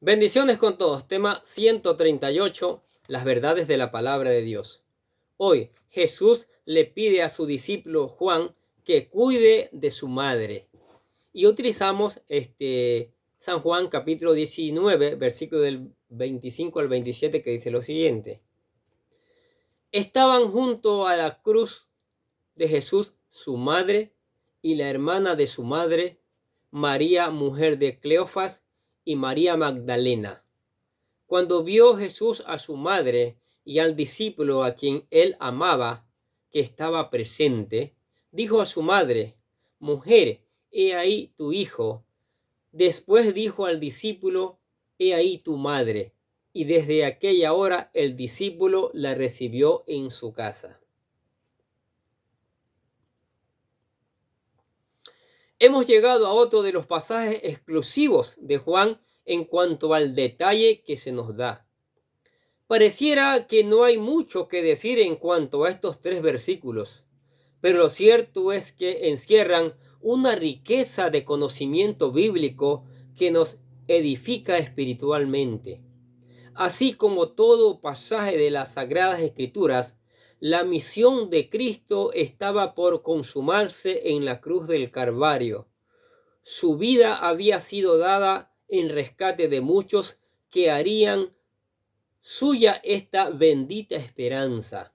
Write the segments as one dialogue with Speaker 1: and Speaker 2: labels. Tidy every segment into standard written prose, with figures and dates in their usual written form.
Speaker 1: Bendiciones con todos. Tema 138. Las verdades de la palabra de Dios. Hoy Jesús le pide a su discípulo Juan que cuide de su madre. Y utilizamos San Juan capítulo 19, versículo del 25 al 27, que dice lo siguiente. Estaban junto a la cruz de Jesús su madre y la hermana de su madre, María, mujer de Cleofas, y María Magdalena. Cuando vio Jesús a su madre y al discípulo a quien él amaba, que estaba presente, dijo a su madre: Mujer, he ahí tu hijo. Después dijo al discípulo: He ahí tu madre. Y desde aquella hora el discípulo la recibió en su casa. Hemos llegado a otro de los pasajes exclusivos de Juan en cuanto al detalle que se nos da. Pareciera que no hay mucho que decir en cuanto a estos 3 versículos, pero lo cierto es que encierran una riqueza de conocimiento bíblico que nos edifica espiritualmente. Así como todo pasaje de las Sagradas Escrituras, la misión de Cristo estaba por consumarse en la cruz del Calvario. Su vida había sido dada en rescate de muchos que harían suya esta bendita esperanza.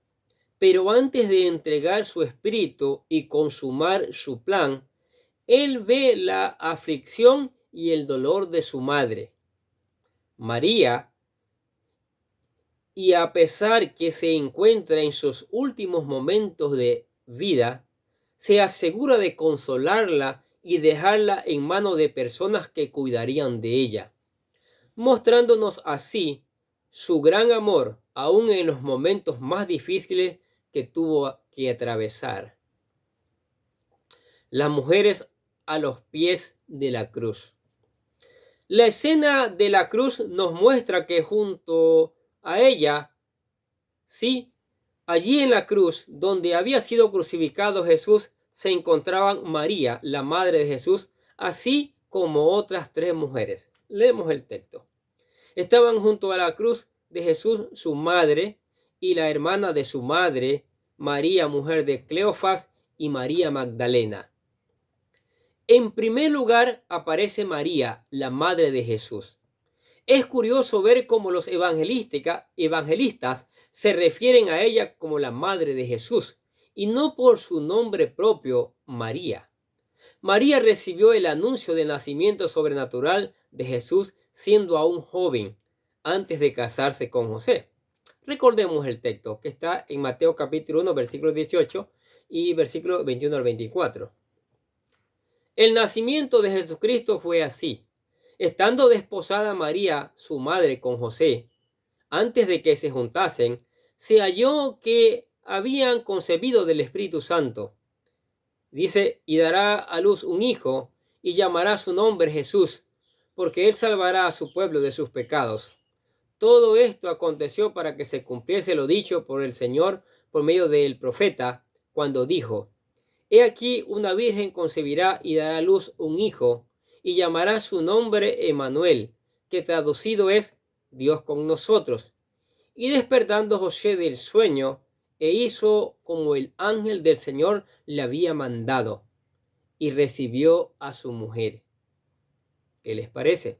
Speaker 1: Pero antes de entregar su espíritu y consumar su plan, él ve la aflicción y el dolor de su madre, María, y a pesar que se encuentra en sus últimos momentos de vida, se asegura de consolarla y dejarla en manos de personas que cuidarían de ella, mostrándonos así su gran amor aún en los momentos más difíciles que tuvo que atravesar. Las mujeres a los pies de la cruz. La escena de la cruz nos muestra que junto a ella, sí, allí en la cruz donde había sido crucificado Jesús, se encontraban María, la madre de Jesús, así como otras 3 mujeres. Leemos el texto. Estaban junto a la cruz de Jesús su madre y la hermana de su madre, María, mujer de Cleofas, y María Magdalena. En primer lugar aparece María, la madre de Jesús. Es curioso ver cómo los evangelistas se refieren a ella como la madre de Jesús y no por su nombre propio, María. María recibió el anuncio del nacimiento sobrenatural de Jesús siendo aún joven, antes de casarse con José. Recordemos el texto que está en Mateo capítulo 1, versículo 18 y versículo 21 al 24. El nacimiento de Jesucristo fue así. Estando desposada María, su madre, con José, antes de que se juntasen, se halló que habían concebido del Espíritu Santo. Dice: y dará a luz un hijo, y llamará su nombre Jesús, porque él salvará a su pueblo de sus pecados. Todo esto aconteció para que se cumpliese lo dicho por el Señor por medio del profeta, cuando dijo: He aquí una virgen concebirá y dará a luz un hijo, y llamará su nombre Emmanuel, que traducido es Dios con nosotros. Y despertando José del sueño, hizo como el ángel del Señor le había mandado, y recibió a su mujer. ¿Qué les parece?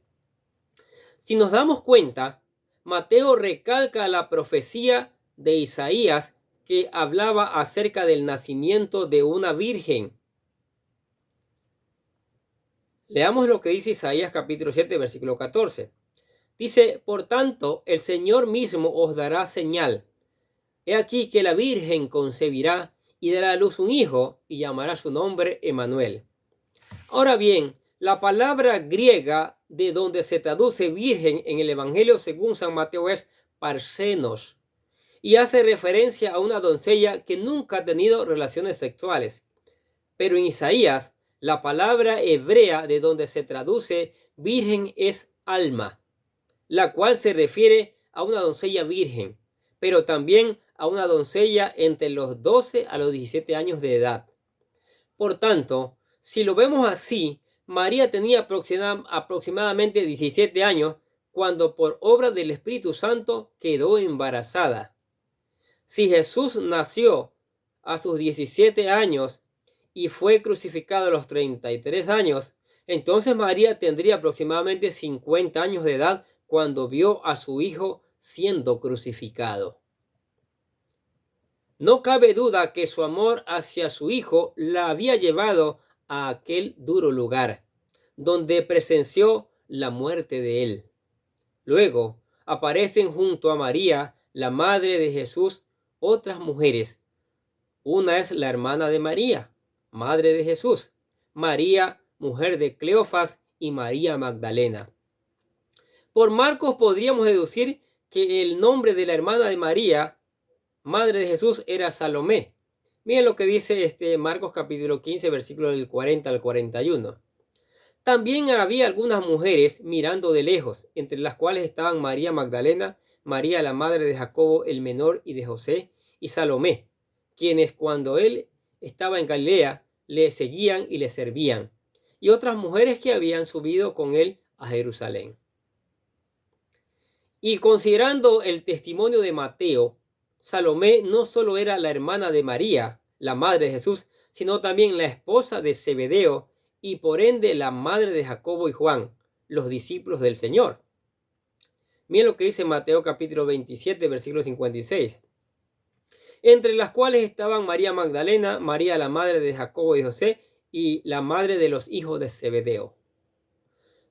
Speaker 1: Si nos damos cuenta, Mateo recalca la profecía de Isaías que hablaba acerca del nacimiento de una virgen. Leamos lo que dice Isaías capítulo 7, versículo 14. Dice: por tanto, el Señor mismo os dará señal. He aquí que la virgen concebirá y dará a luz un hijo, y llamará su nombre Emmanuel. Ahora bien, la palabra griega de donde se traduce virgen en el Evangelio según San Mateo es parsenos, y hace referencia a una doncella que nunca ha tenido relaciones sexuales. Pero en Isaías, la palabra hebrea de donde se traduce virgen es alma, la cual se refiere a una doncella virgen, pero también a una doncella entre los 12 a los 17 años de edad. Por tanto, si lo vemos así, María tenía aproximadamente 17 años cuando por obra del Espíritu Santo quedó embarazada. Si Jesús nació a sus 17 años y fue crucificado a los 33 años, entonces María tendría aproximadamente 50 años de edad cuando vio a su hijo siendo crucificado. No cabe duda que su amor hacia su hijo la había llevado a aquel duro lugar, donde presenció la muerte de él. Luego aparecen junto a María, la madre de Jesús, otras mujeres. Una es la hermana de María, madre de Jesús, María, mujer de Cleofas, y María Magdalena. Por Marcos podríamos deducir que el nombre de la hermana de María, madre de Jesús, era Salomé. Miren lo que dice Marcos capítulo 15, versículo del 40 al 41. También había algunas mujeres mirando de lejos, entre las cuales estaban María Magdalena, María la madre de Jacobo el menor y de José, y Salomé, quienes cuando él estaba en Galilea le seguían y le servían, y otras mujeres que habían subido con él a Jerusalén. Y considerando el testimonio de Mateo, Salomé no solo era la hermana de María, la madre de Jesús, sino también la esposa de Zebedeo y por ende la madre de Jacobo y Juan, los discípulos del Señor. Miren lo que dice Mateo capítulo 27, versículo 56. Entre las cuales estaban María Magdalena, María la madre de Jacobo y José y la madre de los hijos de Zebedeo.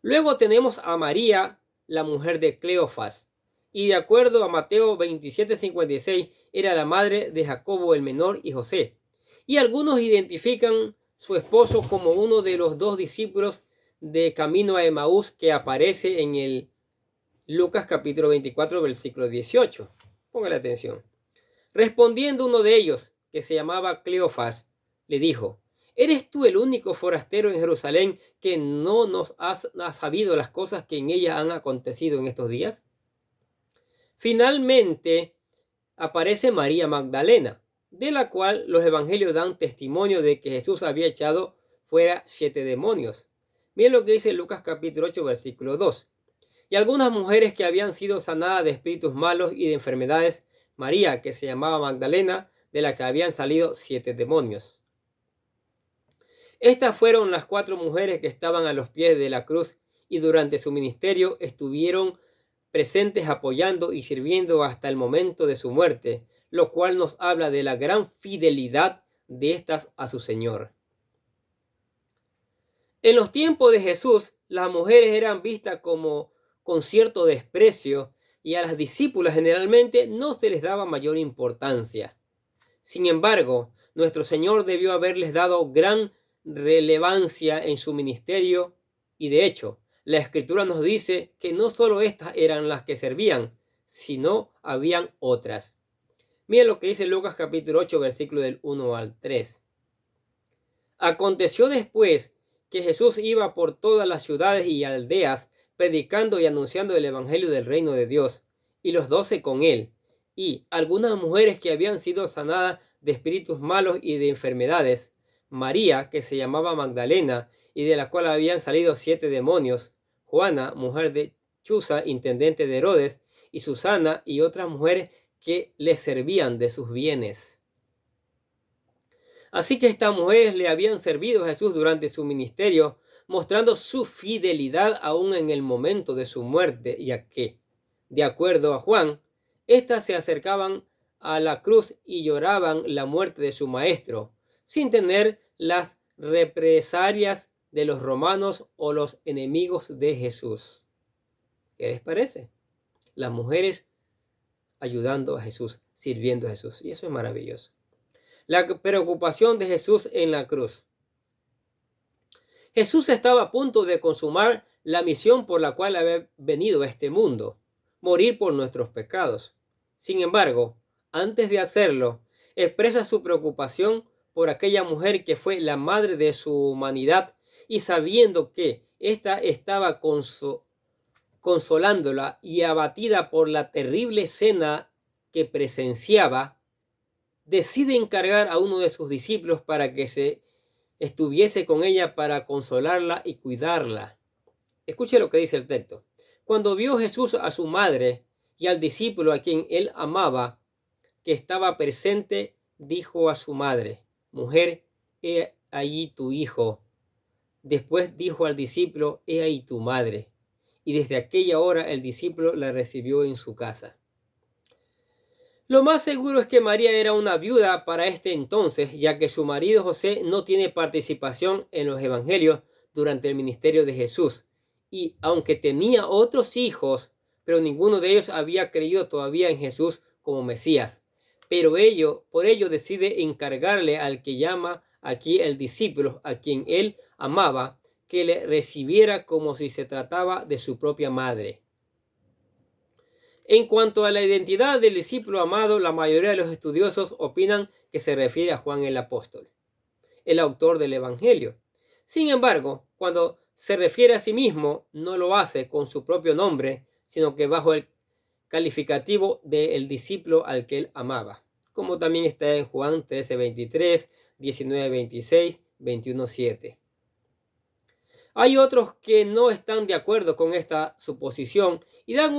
Speaker 1: Luego tenemos a María, la mujer de Cleofas, y de acuerdo a Mateo 27:56 era la madre de Jacobo el menor y José. Y algunos identifican su esposo como uno de los dos discípulos de camino a Emaús que aparece en el Lucas capítulo 24 versículo 18. Póngale atención. Respondiendo uno de ellos, que se llamaba Cleofas, le dijo: ¿Eres tú el único forastero en Jerusalén que no nos has sabido las cosas que en ella han acontecido en estos días? Finalmente aparece María Magdalena, de la cual los evangelios dan testimonio de que Jesús había echado fuera 7 demonios. Miren lo que dice Lucas capítulo 8 versículo 2. Y algunas mujeres que habían sido sanadas de espíritus malos y de enfermedades, María, que se llamaba Magdalena, de la que habían salido 7 demonios. Estas fueron las 4 mujeres que estaban a los pies de la cruz y durante su ministerio estuvieron presentes apoyando y sirviendo hasta el momento de su muerte, lo cual nos habla de la gran fidelidad de estas a su Señor. En los tiempos de Jesús, las mujeres eran vistas como con cierto desprecio y a las discípulas generalmente no se les daba mayor importancia. Sin embargo, nuestro Señor debió haberles dado gran relevancia en su ministerio y de hecho, la Escritura nos dice que no solo estas eran las que servían, sino habían otras. Miren lo que dice Lucas capítulo 8, versículo del 1 al 3. Aconteció después que Jesús iba por todas las ciudades y aldeas, predicando y anunciando el evangelio del reino de Dios, y los 12 con él, y algunas mujeres que habían sido sanadas de espíritus malos y de enfermedades, María, que se llamaba Magdalena, y de la cual habían salido 7 demonios, Juana, mujer de Chuza, intendente de Herodes, y Susana y otras mujeres que le servían de sus bienes. Así que estas mujeres le habían servido a Jesús durante su ministerio, mostrando su fidelidad aún en el momento de su muerte, ya que, de acuerdo a Juan, éstas se acercaban a la cruz y lloraban la muerte de su maestro, sin tener las represalias de los romanos o los enemigos de Jesús. ¿Qué les parece? Las mujeres ayudando a Jesús, sirviendo a Jesús. Y eso es maravilloso. La preocupación de Jesús en la cruz. Jesús estaba a punto de consumar la misión por la cual había venido a este mundo, morir por nuestros pecados. Sin embargo, antes de hacerlo, expresa su preocupación por aquella mujer que fue la madre de su humanidad y sabiendo que ésta estaba consolándola y abatida por la terrible escena que presenciaba, decide encargar a uno de sus discípulos para que se estuviese con ella para consolarla y cuidarla. Escuche lo que dice el texto. Cuando vio Jesús a su madre y al discípulo a quien él amaba, que estaba presente, dijo a su madre: Mujer, he allí tu hijo. Después dijo al discípulo: He ahí tu madre. Y desde aquella hora el discípulo la recibió en su casa. Lo más seguro es que María era una viuda para este entonces, ya que su marido José no tiene participación en los evangelios durante el ministerio de Jesús. Y aunque tenía otros hijos, pero ninguno de ellos había creído todavía en Jesús como Mesías. Pero por ello decide encargarle al que llama aquí el discípulo, a quien él amaba, que le recibiera como si se trataba de su propia madre. En cuanto a la identidad del discípulo amado, la mayoría de los estudiosos opinan que se refiere a Juan el apóstol, el autor del Evangelio. Sin embargo, cuando se refiere a sí mismo, no lo hace con su propio nombre, sino que bajo el calificativo del discípulo al que él amaba, como también está en Juan 13:23, 19:26, 21:7. Hay otros que no están de acuerdo con esta suposición y dan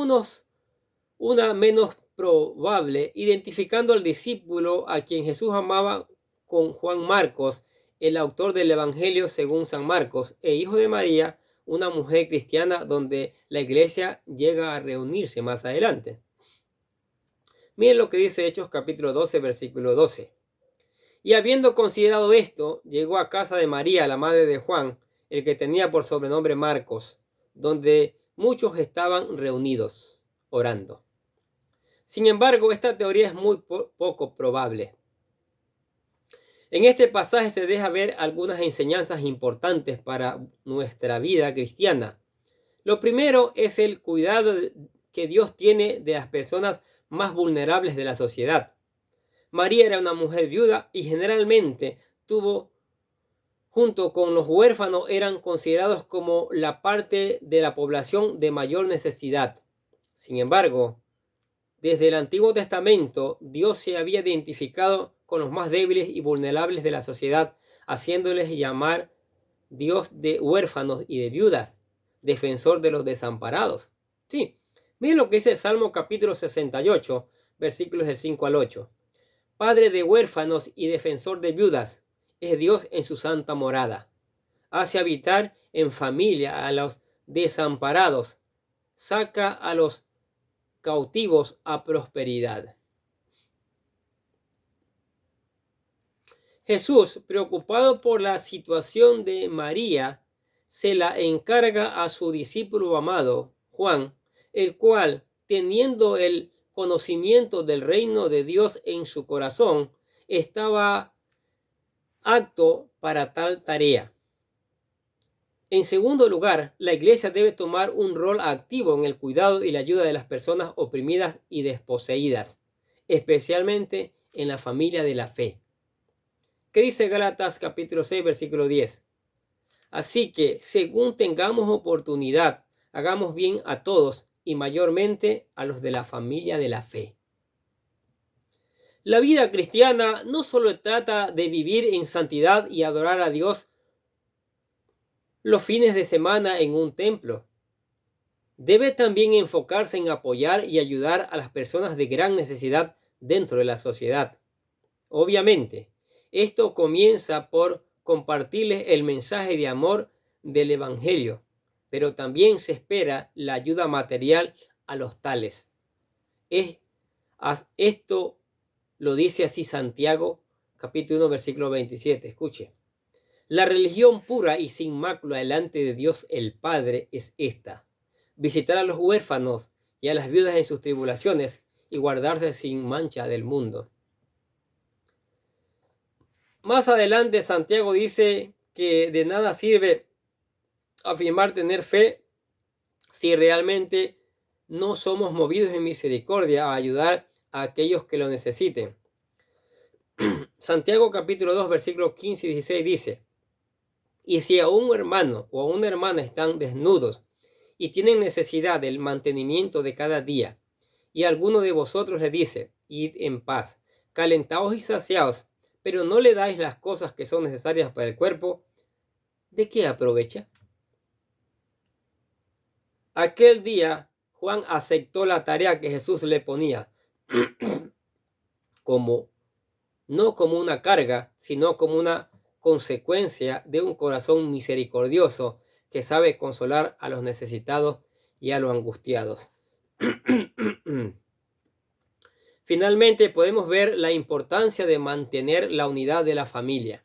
Speaker 1: una menos probable, identificando al discípulo a quien Jesús amaba con Juan Marcos, el autor del Evangelio según San Marcos, e hijo de María, una mujer cristiana donde la iglesia llega a reunirse más adelante. Miren lo que dice Hechos capítulo 12, versículo 12. Y habiendo considerado esto, llegó a casa de María, la madre de Juan, el que tenía por sobrenombre Marcos, donde muchos estaban reunidos, orando. Sin embargo, esta teoría es muy poco probable. En este pasaje se deja ver algunas enseñanzas importantes para nuestra vida cristiana. Lo primero es el cuidado que Dios tiene de las personas más vulnerables de la sociedad. María era una mujer viuda y generalmente junto con los huérfanos, eran considerados como la parte de la población de mayor necesidad. Sin embargo, desde el Antiguo Testamento, Dios se había identificado con los más débiles y vulnerables de la sociedad, haciéndoles llamar Dios de huérfanos y de viudas, defensor de los desamparados. Sí, miren lo que dice el Salmo capítulo 68, versículos del 5 al 8. Padre de huérfanos y defensor de viudas, es Dios en su santa morada. Hace habitar en familia a los desamparados, saca a los cautivos a prosperidad. Jesús, preocupado por la situación de María, se la encarga a su discípulo amado, Juan, el cual, teniendo el conocimiento del reino de Dios en su corazón, estaba apto para tal tarea. En segundo lugar, la iglesia debe tomar un rol activo en el cuidado y la ayuda de las personas oprimidas y desposeídas, especialmente en la familia de la fe. ¿Qué dice Gálatas capítulo 6, versículo 10? Así que, según tengamos oportunidad, hagamos bien a todos y mayormente a los de la familia de la fe. La vida cristiana no solo trata de vivir en santidad y adorar a Dios los fines de semana en un templo. Debe también enfocarse en apoyar y ayudar a las personas de gran necesidad dentro de la sociedad. Obviamente, esto comienza por compartirles el mensaje de amor del Evangelio, pero también se espera la ayuda material a los tales. Esto lo dice así Santiago, capítulo 1, versículo 27. Escuche. La religión pura y sin mácula delante de Dios el Padre es esta: visitar a los huérfanos y a las viudas en sus tribulaciones y guardarse sin mancha del mundo. Más adelante Santiago dice que de nada sirve afirmar tener fe si realmente no somos movidos en misericordia a ayudar a aquellos que lo necesiten. Santiago capítulo 2 versículos 15 y 16 dice: y si a un hermano o a una hermana están desnudos y tienen necesidad del mantenimiento de cada día, y alguno de vosotros le dice: id en paz, calentaos y saciaos, pero no le dais las cosas que son necesarias para el cuerpo, ¿de qué aprovecha? Aquel día Juan aceptó la tarea que Jesús le ponía no como una carga, sino como una consecuencia de un corazón misericordioso que sabe consolar a los necesitados y a los angustiados. Finalmente podemos ver la importancia de mantener la unidad de la familia.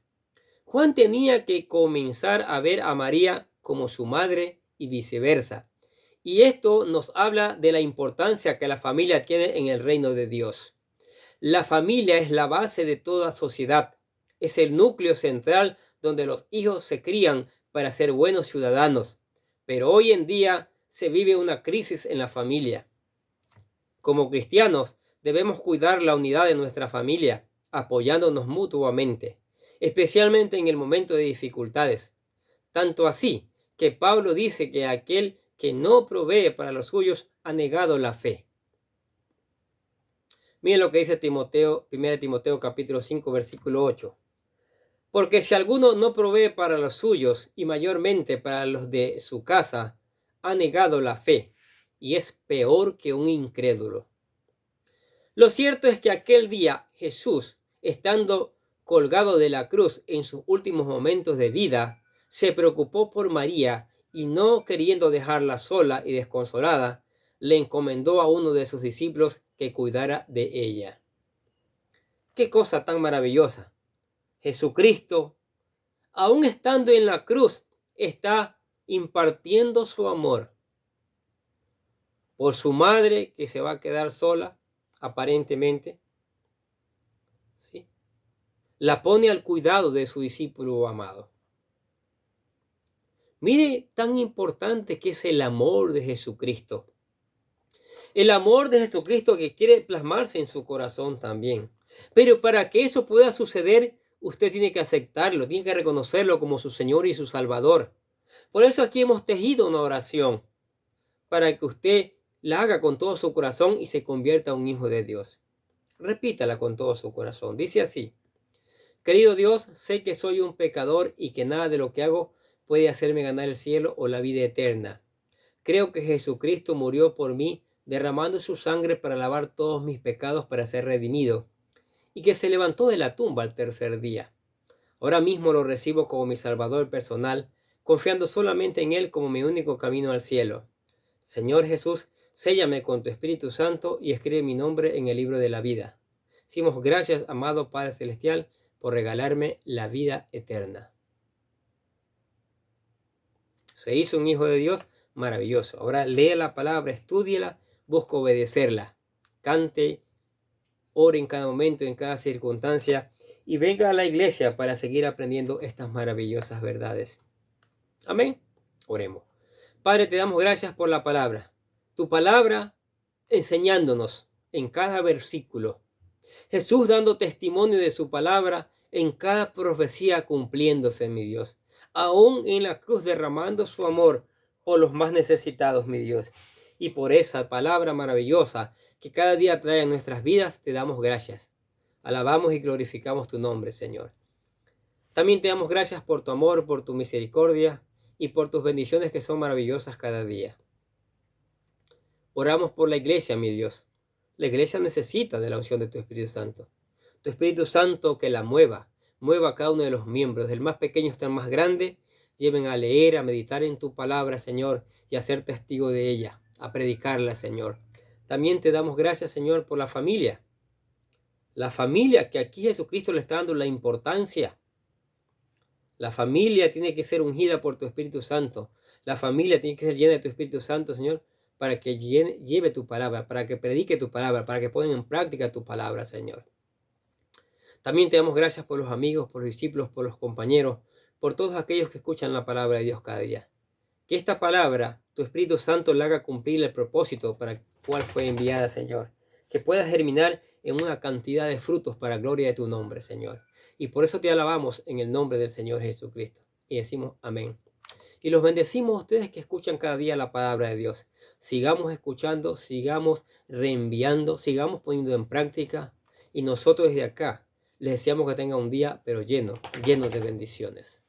Speaker 1: Juan tenía que comenzar a ver a María como su madre y viceversa. Y esto nos habla de la importancia que la familia tiene en el reino de Dios. La familia es la base de toda sociedad. Es el núcleo central donde los hijos se crían para ser buenos ciudadanos. Pero hoy en día se vive una crisis en la familia. Como cristianos, debemos cuidar la unidad de nuestra familia, apoyándonos mutuamente, especialmente en el momento de dificultades. Tanto así que Pablo dice que aquel que no provee para los suyos ha negado la fe. Miren lo que dice 1 Timoteo capítulo 5, versículo 8. Porque si alguno no provee para los suyos y mayormente para los de su casa, ha negado la fe y es peor que un incrédulo. Lo cierto es que aquel día Jesús, estando colgado de la cruz en sus últimos momentos de vida, se preocupó por María y no queriendo dejarla sola y desconsolada, le encomendó a uno de sus discípulos que cuidara de ella. ¡Qué cosa tan maravillosa! Jesucristo, aún estando en la cruz, está impartiendo su amor por su madre que se va a quedar sola, aparentemente. ¿Sí? La pone al cuidado de su discípulo amado. Mire tan importante que es el amor de Jesucristo. El amor de Jesucristo que quiere plasmarse en su corazón también. Pero para que eso pueda suceder, usted tiene que aceptarlo, tiene que reconocerlo como su Señor y su Salvador. Por eso aquí hemos tejido una oración para que usted la haga con todo su corazón y se convierta en un hijo de Dios. Repítala con todo su corazón. Dice así: querido Dios, sé que soy un pecador y que nada de lo que hago puede hacerme ganar el cielo o la vida eterna. Creo que Jesucristo murió por mí, derramando su sangre para lavar todos mis pecados para ser redimido, y que se levantó de la tumba al tercer día. Ahora mismo lo recibo como mi Salvador personal, confiando solamente en Él como mi único camino al cielo. Señor Jesús, séllame con tu Espíritu Santo y escribe mi nombre en el libro de la vida. Decimos gracias, amado Padre Celestial, por regalarme la vida eterna. Se hizo un hijo de Dios maravilloso. Ahora lea la palabra, estúdiela, busca obedecerla. Cante, ore en cada momento, en cada circunstancia y venga a la iglesia para seguir aprendiendo estas maravillosas verdades. Amén. Oremos. Padre, te damos gracias por la palabra. Tu palabra enseñándonos en cada versículo. Jesús dando testimonio de su palabra en cada profecía cumpliéndose, mi Dios. Aún en la cruz derramando su amor por los más necesitados, mi Dios. Y por esa palabra maravillosa que cada día trae a nuestras vidas, te damos gracias. Alabamos y glorificamos tu nombre, Señor. También te damos gracias por tu amor, por tu misericordia y por tus bendiciones que son maravillosas cada día. Oramos por la iglesia, mi Dios. La iglesia necesita de la unción de tu Espíritu Santo. Tu Espíritu Santo que la mueva a cada uno de los miembros, del más pequeño hasta el más grande, lleven a leer, a meditar en tu palabra, Señor, y a ser testigo de ella, a predicarla, Señor. También te damos gracias, Señor, por la familia. La familia que aquí Jesucristo le está dando la importancia. La familia tiene que ser ungida por tu Espíritu Santo. La familia tiene que ser llena de tu Espíritu Santo, Señor, para que lleve tu palabra, para que predique tu palabra, para que pongan en práctica tu palabra, Señor. También te damos gracias por los amigos, por los discípulos, por los compañeros, por todos aquellos que escuchan la palabra de Dios cada día. Que esta palabra, tu Espíritu Santo, la haga cumplir el propósito para el cual fue enviada, Señor. Que pueda germinar en una cantidad de frutos para gloria de tu nombre, Señor. Y por eso te alabamos en el nombre del Señor Jesucristo. Y decimos amén. Y los bendecimos a ustedes que escuchan cada día la palabra de Dios. Sigamos escuchando, sigamos reenviando, sigamos poniendo en práctica. Y nosotros desde acá les deseamos que tengan un día, pero lleno de bendiciones.